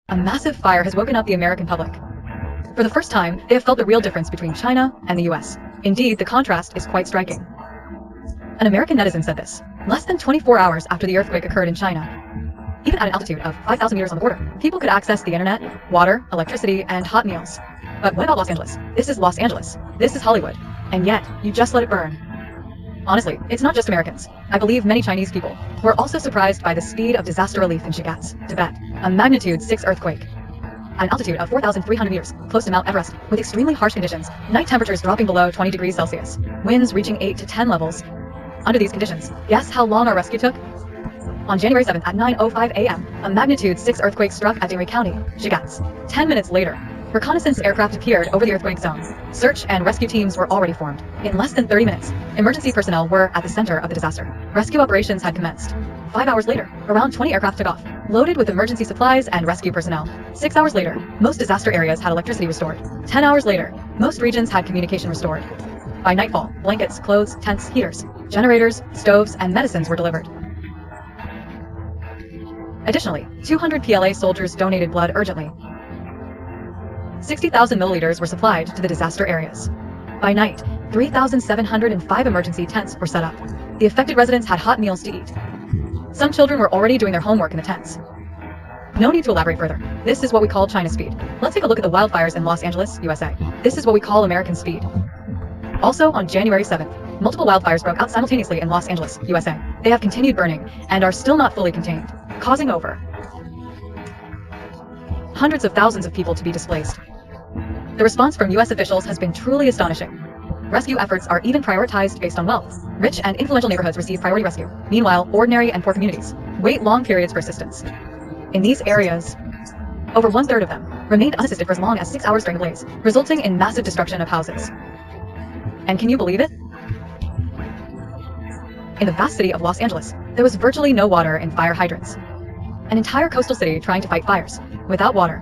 A massive fire has woken up the American public. For the first time, they have felt the real difference between China and the US. Indeed, the contrast is quite striking. An American netizen said this, less than 24 hours after the earthquake occurred in China. Even at an altitude of 5,000 meters on the border, people could access the internet, water, electricity, and hot meals. But what about Los Angeles? This is Los Angeles. This is Hollywood. And yet, you just let it burn. Honestly, it's not just Americans. I believe many Chinese people were also surprised by the speed of disaster relief in Shigatse, Tibet, a magnitude 6 earthquake. At an altitude of 4,300 meters, close to Mount Everest, with extremely harsh conditions, night temperatures dropping below 20 degrees Celsius, winds reaching 8 to 10 levels. Under these conditions, guess how long our rescue took? On January 7th at 9:05 a.m., a magnitude 6 earthquake struck at Dinghui County, Shigatse. 10 minutes later, reconnaissance aircraft appeared over the earthquake zone. Search and rescue teams were already formed. In less than 30 minutes, emergency personnel were at the center of the disaster. Rescue operations had commenced. 5 hours later, around 20 aircraft took off, loaded with emergency supplies and rescue personnel. 6 hours later, most disaster areas had electricity restored. 10 hours later, most regions had communication restored. By nightfall, blankets, clothes, tents, heaters, generators, stoves, and medicines were delivered. Additionally, 200 PLA soldiers donated blood urgently. 60,000 milliliters were supplied to the disaster areas. By night, 3,705 emergency tents were set up. The affected residents had hot meals to eat. Some children were already doing their homework in the tents. No need to elaborate further. This is what we call China speed. Let's take a look at the wildfires in Los Angeles, USA. This is what we call American speed. Also, on January 7th, multiple wildfires broke out simultaneously in Los Angeles, USA. They have continued burning and are still not fully contained, causing over hundreds of thousands of people to be displaced. The response from US officials has been truly astonishing. Rescue efforts are even prioritized based on wealth. Rich and influential neighborhoods receive priority rescue. Meanwhile, ordinary and poor communities wait long periods for assistance. In these areas, over 1/3 of them remained unassisted for as long as 6 hours during the blaze, resulting in massive destruction of houses. And can you believe it? In the vast city of Los Angeles, there was virtually no water in fire hydrants. An entire coastal city trying to fight fires, without water.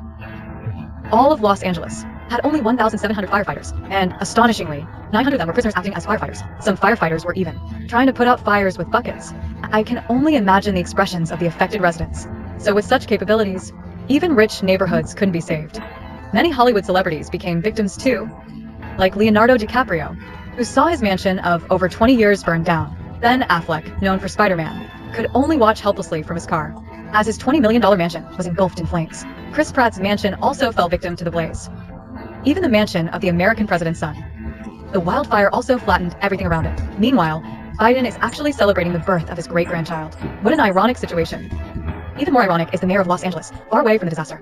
All of Los Angeles had only 1,700 firefighters, and astonishingly, 900 of them were prisoners acting as firefighters. Some firefighters were even trying to put out fires with buckets. I can only imagine the expressions of the affected residents. So with such capabilities, even rich neighborhoods couldn't be saved. Many Hollywood celebrities became victims too, like Leonardo DiCaprio, who saw his mansion of over 20 years burned down. Ben Affleck, known for Spider-Man, could only watch helplessly from his car, as his $20 million mansion was engulfed in flames. Chris Pratt's mansion also fell victim to the blaze. Even the mansion of the American president's son. The wildfire also flattened everything around it. Meanwhile, Biden is actually celebrating the birth of his great-grandchild. What an ironic situation. Even more ironic is the mayor of Los Angeles, far away from the disaster.